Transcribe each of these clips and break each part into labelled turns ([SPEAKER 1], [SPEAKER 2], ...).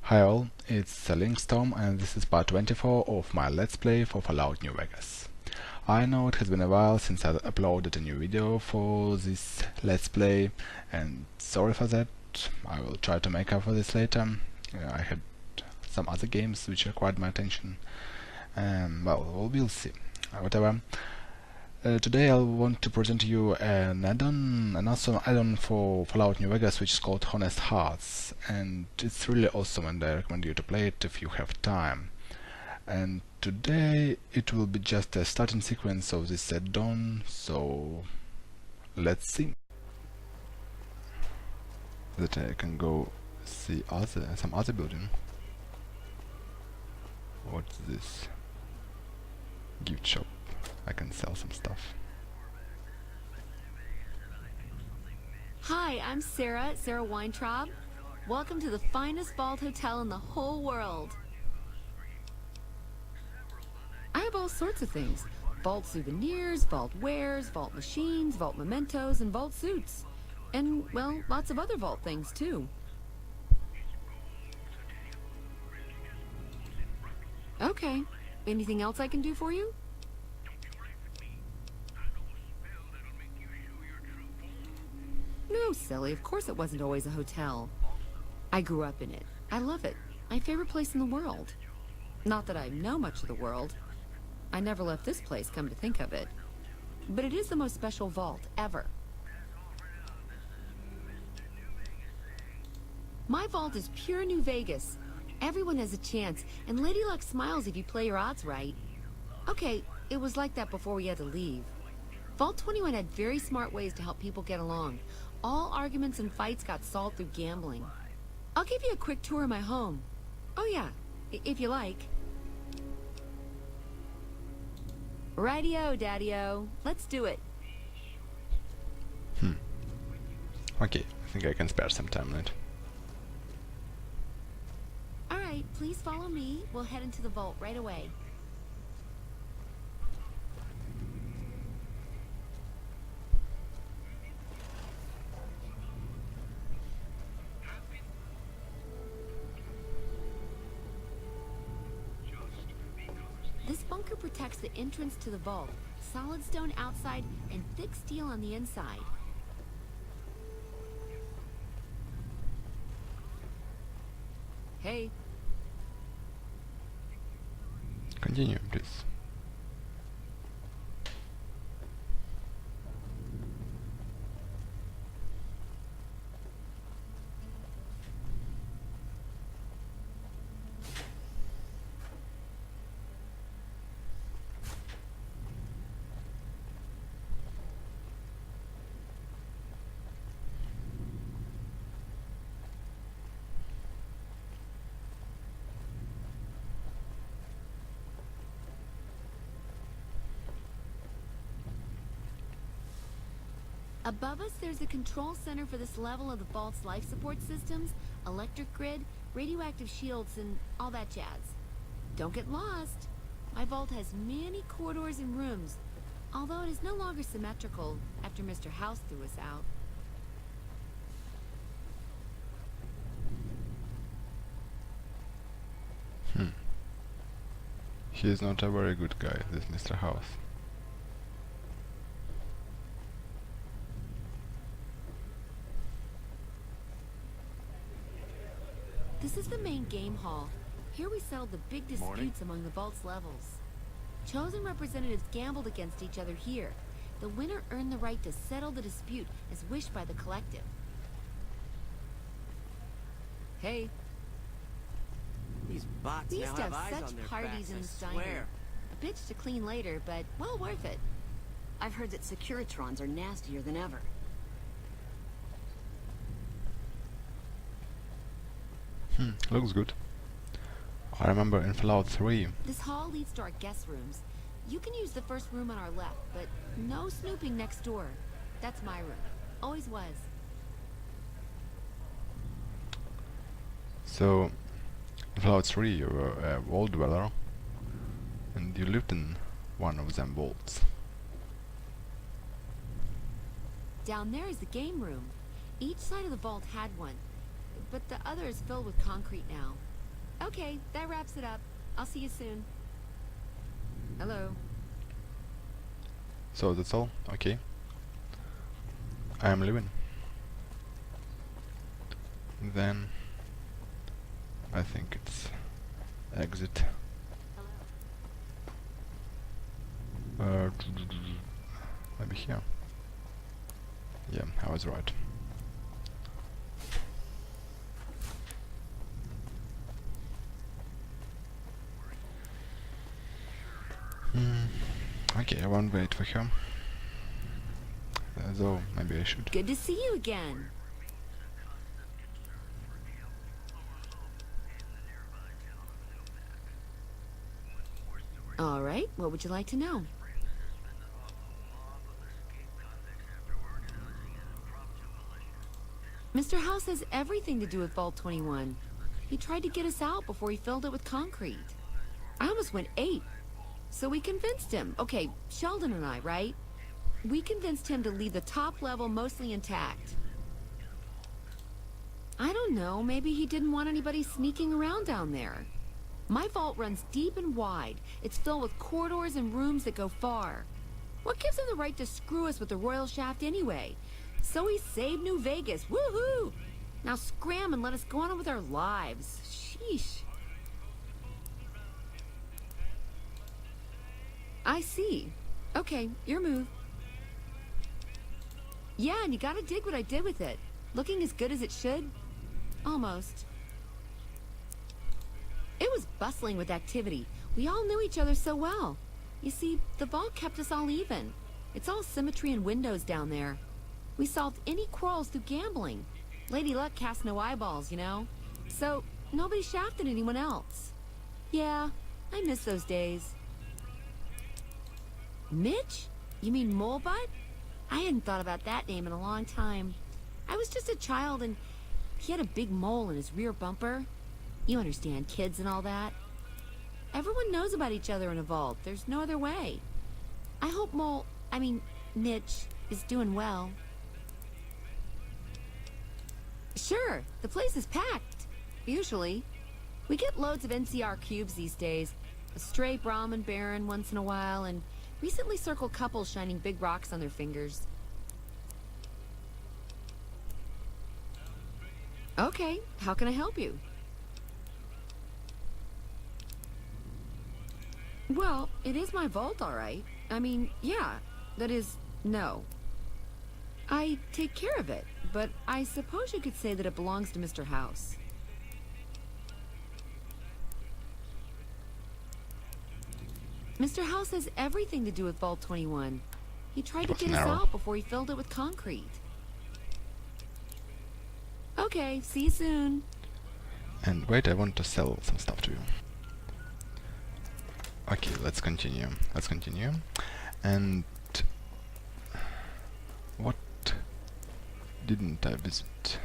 [SPEAKER 1] Hi all, it's Lynkstorm and this is part 24 of my Let's Play for Fallout New Vegas. I know it has been a while since I uploaded a new video for this Let's Play, and sorry for that. I will try to make up for this later. I had some other games which required my attention. Well, we'll see. Whatever. Today I want to present to you an awesome add-on for Fallout New Vegas, which is called Honest Hearts, and it's really awesome and I recommend you to play it if you have time. And today it will be just a starting sequence of this add-on, so let's see. That I can go see some other building. What's this? Gift shop. I can sell some stuff.
[SPEAKER 2] Hi, I'm Sarah Weintraub. Welcome to the finest vault hotel in the whole world. I have all sorts of things. Vault souvenirs, vault wares, vault machines, vault mementos, and vault suits. And, well, lots of other vault things, too. Okay. Anything else I can do for you? No, silly. Of course it wasn't always a hotel. I grew up in it. I love it. My favorite place in the world. Not that I know much of the world. I never left this place, come to think of it. But it is the most special vault ever. My vault is pure New Vegas. Everyone has a chance, and Lady Luck smiles if you play your odds right. Okay, it was like that before we had to leave. Vault 21 had very smart ways to help people get along. All arguments and fights got solved through gambling. I'll give you a quick tour of my home. Oh yeah, if you like. Rightio, Daddy-o. Let's do it.
[SPEAKER 1] Okay, I think I can spare some time on it.
[SPEAKER 2] Alright, please follow me. We'll head into the vault right away. This bunker protects the entrance to the vault. Solid stone outside and thick steel on the inside. Hey.
[SPEAKER 1] Continue, please.
[SPEAKER 2] Above us, there's a control center for this level of the vault's life support systems, electric grid, radioactive shields, and all that jazz. Don't get lost. My vault has many corridors and rooms, although it is no longer symmetrical after Mr. House threw us out.
[SPEAKER 1] He is not a very good guy, this Mr. House.
[SPEAKER 2] This is the main game hall. Here we settle the big disputes among the vault's levels. Chosen representatives gambled against each other here. The winner earned the right to settle the dispute as wished by the collective. Hey.
[SPEAKER 3] These bots
[SPEAKER 2] We
[SPEAKER 3] now
[SPEAKER 2] used to
[SPEAKER 3] have
[SPEAKER 2] have
[SPEAKER 3] eyes
[SPEAKER 2] such
[SPEAKER 3] on their
[SPEAKER 2] parties
[SPEAKER 3] backs,
[SPEAKER 2] in
[SPEAKER 3] I
[SPEAKER 2] this
[SPEAKER 3] swear.
[SPEAKER 2] diner. A bitch to clean later, but well worth it.
[SPEAKER 4] I've heard that Securitrons are nastier than ever.
[SPEAKER 1] Looks good. I remember in Fallout 3.
[SPEAKER 2] This hall leads to our guest rooms. You can use the first room on our left, but no snooping next door. That's my room. Always was.
[SPEAKER 1] So, in Fallout 3 you were a vault dweller, and you lived in one of them vaults.
[SPEAKER 2] Down there is the game room. Each side of the vault had one, but the other is filled with concrete now. Okay, that wraps it up. I'll see you soon. Hello.
[SPEAKER 1] So that's all? Okay. I am leaving. Then I think it's exit. Maybe here. Yeah, I was right. Okay, I won't wait for him. Though maybe I should.
[SPEAKER 2] Good to see you again. All right, what would you like to know? Mr. House has everything to do with Vault 21. He tried to get us out before he filled it with concrete. I almost went ape. So we convinced him. Okay, Sheldon and I, right? We convinced him to leave the top level mostly intact. I don't know, maybe he didn't want anybody sneaking around down there. My vault runs deep and wide. It's filled with corridors and rooms that go far. What gives him the right to screw us with the royal shaft anyway? So he saved New Vegas. Woohoo! Now scram and let us go on with our lives. Sheesh. I see. Okay, your move. Yeah, and you gotta dig what I did with it. Looking as good as it should? Almost. It was bustling with activity. We all knew each other so well. You see, the vault kept us all even. It's all symmetry and windows down there. We solved any quarrels through gambling. Lady Luck cast no eyeballs, you know? So, nobody shafted anyone else. Yeah, I miss those days. Mitch? You mean Molebutt? I hadn't thought about that name in a long time. I was just a child and he had a big mole in his rear bumper. You understand, kids and all that. Everyone knows about each other in a vault. There's no other way. I hope Mitch is doing well. Sure, the place is packed. Usually. We get loads of NCR cubes these days. A stray Brahmin Baron once in a while, and recently circled couples shining big rocks on their fingers. Okay, how can I help you? Well, it is my vault, all right. Yeah. That is, no. I take care of it, but I suppose you could say that it belongs to Mr. House. Mr. House has everything to do with Vault 21. He tried to get us out before he filled it with concrete. Okay, see you soon.
[SPEAKER 1] And wait, I want to sell some stuff to you. Okay, let's continue. And what didn't I visit?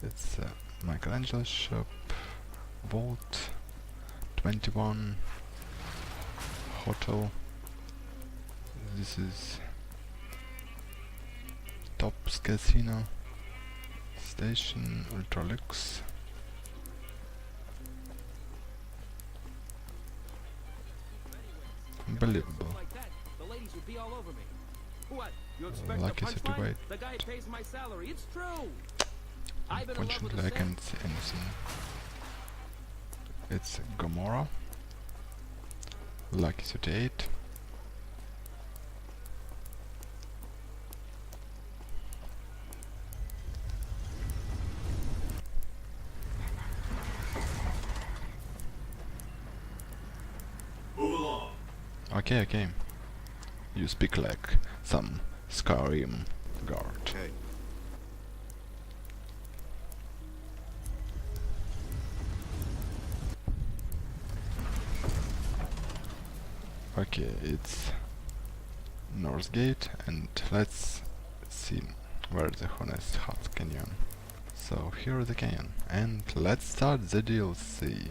[SPEAKER 1] It's Michelangelo's shop, Vault 21, hotel. This is Tops Casino, station, Ultralux. Unbelievable.
[SPEAKER 3] The ladies would be all over me. What? You expect
[SPEAKER 1] Lucky
[SPEAKER 3] a punch
[SPEAKER 1] to wait.
[SPEAKER 3] The guy pays my salary. It's true. I've been in love with
[SPEAKER 1] Unfortunately, I
[SPEAKER 3] the
[SPEAKER 1] can't see anything. It's Gomorrah. Lucky 38. Okay. You speak like some Skyrim guard.
[SPEAKER 5] Hey.
[SPEAKER 1] Okay, it's North Gate, and let's see where the Honest Heart Canyon. So here is the canyon, and let's start the DLC.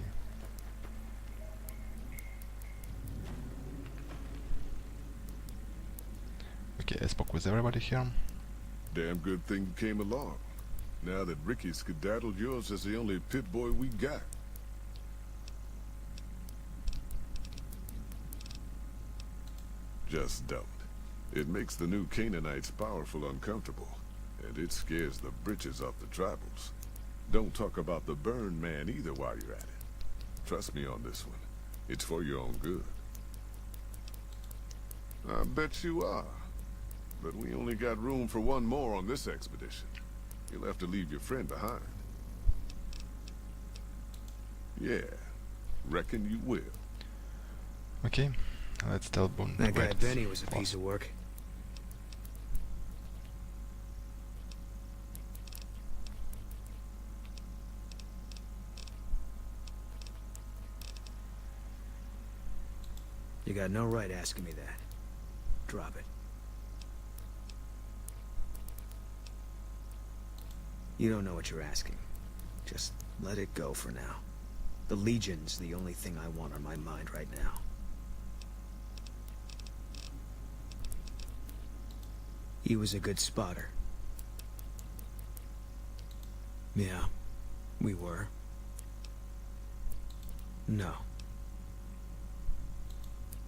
[SPEAKER 1] Okay, I spoke with everybody here.
[SPEAKER 5] Damn good thing you came along. Now that Ricky skedaddled, yours is the only pit boy we got. Just don't. It makes the new Canaanites powerful uncomfortable, and it scares the britches off the tribals. Don't talk about the burn man either while you're at it. Trust me on this one. It's for your own good. I bet you are. But we only got room for one more on this expedition. You'll have to leave your friend behind. Yeah, reckon you will.
[SPEAKER 1] Okay, let's tell Boone.
[SPEAKER 6] That guy
[SPEAKER 1] wait,
[SPEAKER 6] Benny was a
[SPEAKER 1] what?
[SPEAKER 6] piece of work. You got no right asking me that. Drop it. You don't know what you're asking. Just let it go for now. The Legion's the only thing I want on my mind right now. He was a good spotter. Yeah, we were. No.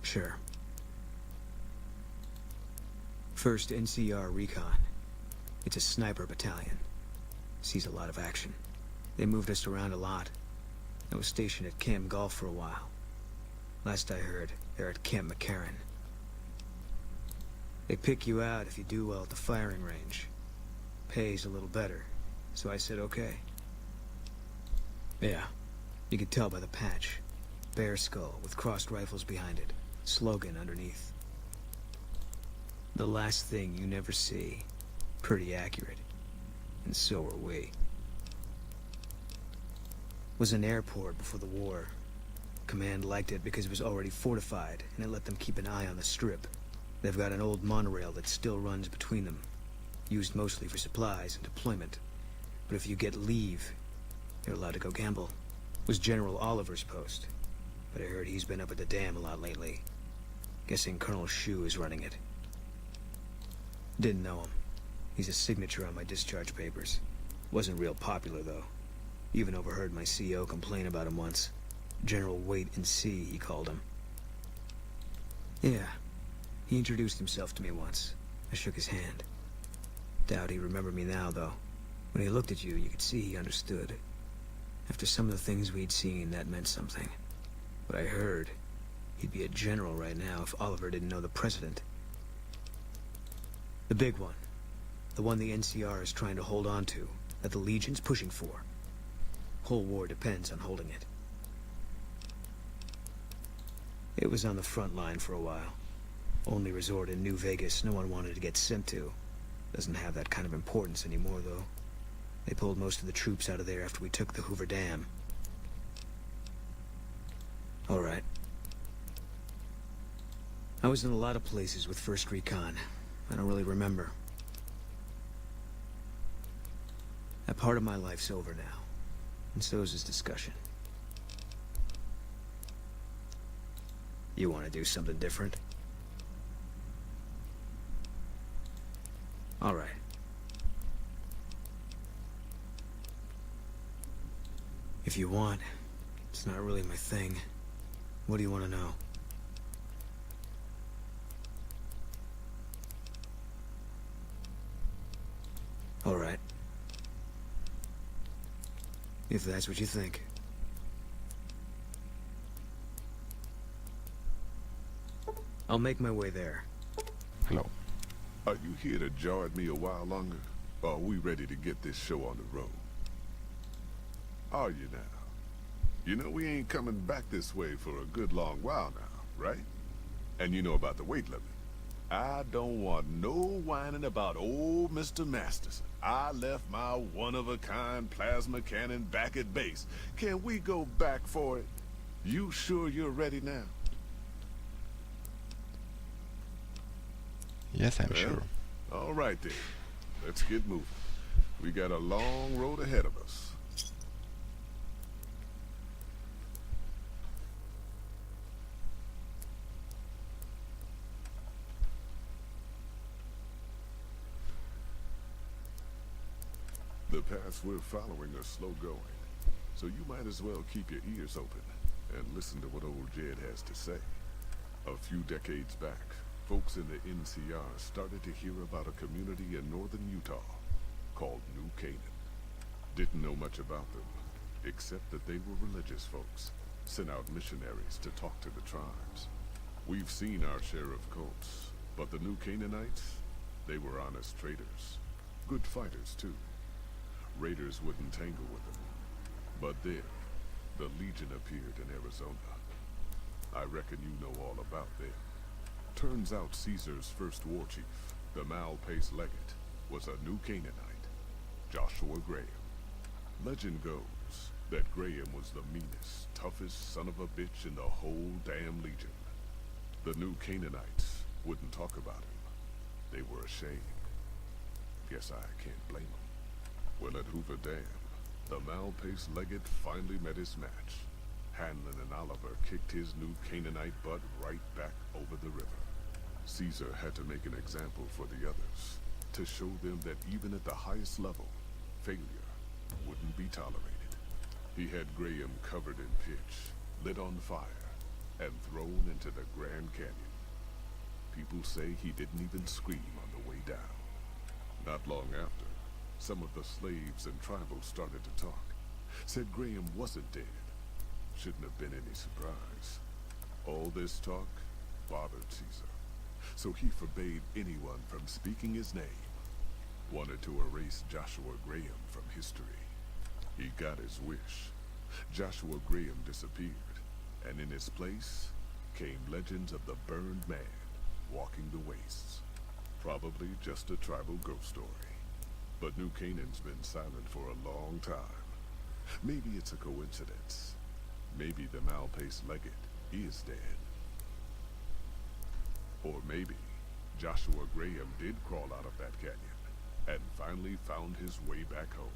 [SPEAKER 6] Sure. First NCR Recon. It's a sniper battalion. Sees a lot of action. They moved us around a lot. I was stationed at Camp Golf for a while. Last I heard, they're at Camp McCarran. They pick you out if you do well at the firing range. Pays a little better, so I said okay. Yeah, you could tell by the patch. Bear skull with crossed rifles behind it. Slogan underneath. The last thing you never see. Pretty accurate. And so are we. Was an airport before the war. Command liked it because it was already fortified, and it let them keep an eye on the strip. They've got an old monorail that still runs between them. Used mostly for supplies and deployment. But if you get leave, you're allowed to go gamble. Was General Oliver's post. But I heard he's been up at the dam a lot lately. Guessing Colonel Shu is running it. Didn't know him. He's a signature on my discharge papers. Wasn't real popular, though. Even overheard my CO complain about him once. General Wait and See, he called him. Yeah. He introduced himself to me once. I shook his hand. Doubt he remembered me now, though. When he looked at you, you could see he understood. After some of the things we'd seen, that meant something. But I heard he'd be a general right now if Oliver didn't know the president. The big one. The one the NCR is trying to hold on to, that the Legion's pushing for. Whole war depends on holding it. It was on the front line for a while. Only resort in New Vegas no one wanted to get sent to. Doesn't have that kind of importance anymore, though. They pulled most of the troops out of there after we took the Hoover Dam. All right. I was in a lot of places with First Recon. I don't really remember. That part of my life's over now. And so is this discussion. You want to do something different? All right. If you want, it's not really my thing. What do you want to know? All right. If that's what you think. I'll make my way there.
[SPEAKER 1] Hello.
[SPEAKER 5] Are you here to jar at me a while longer? Or are we ready to get this show on the road? Are you now? You know we ain't coming back this way for a good long while now, right? And you know about the weight limit. I don't want no whining about old Mr. Masterson. I left my one-of-a-kind plasma cannon back at base. Can we go back for it? You sure you're ready now?
[SPEAKER 1] Yes, I'm
[SPEAKER 5] Well,
[SPEAKER 1] sure.
[SPEAKER 5] All right then. Let's get moving. We got a long road ahead of us. The paths we're following are slow going, so you might as well keep your ears open and listen to what old Jed has to say. A few decades back, Folks in the NCR started to hear about a community in northern Utah called New Canaan. Didn't know much about them, except that they were religious folks, sent out missionaries to talk to the tribes. We've seen our share of cults, but the New Canaanites, they were honest traders. Good fighters, too. Raiders wouldn't tangle with them. But then, the Legion appeared in Arizona. I reckon you know all about them. Turns out Caesar's first war chief, the Malpace Legate, was a New Canaanite, Joshua Graham. Legend goes that Graham was the meanest, toughest son of a bitch in the whole damn Legion. The New Canaanites wouldn't talk about him. They were ashamed. Guess I can't blame them. Well, at Hoover Dam, the Malpace Legate finally met his match. Hanlon and Oliver kicked his New Canaanite butt right back over the river. Caesar had to make an example for the others, to show them that even at the highest level, failure wouldn't be tolerated. He had Graham covered in pitch, lit on fire, and thrown into the Grand Canyon. People say he didn't even scream on the way down. Not long after, some of the slaves and tribals started to talk. Said Graham wasn't dead. Shouldn't have been any surprise. All this talk bothered Caesar, so he forbade anyone from speaking his name. Wanted to erase Joshua Graham from history. He got his wish. Joshua Graham disappeared, and in his place came legends of the burned man walking the wastes. Probably just a tribal ghost story. But New Canaan's been silent for a long time. Maybe it's a coincidence. Maybe the Malpace Legate is dead. Or maybe Joshua Graham did crawl out of that canyon and finally found his way back home.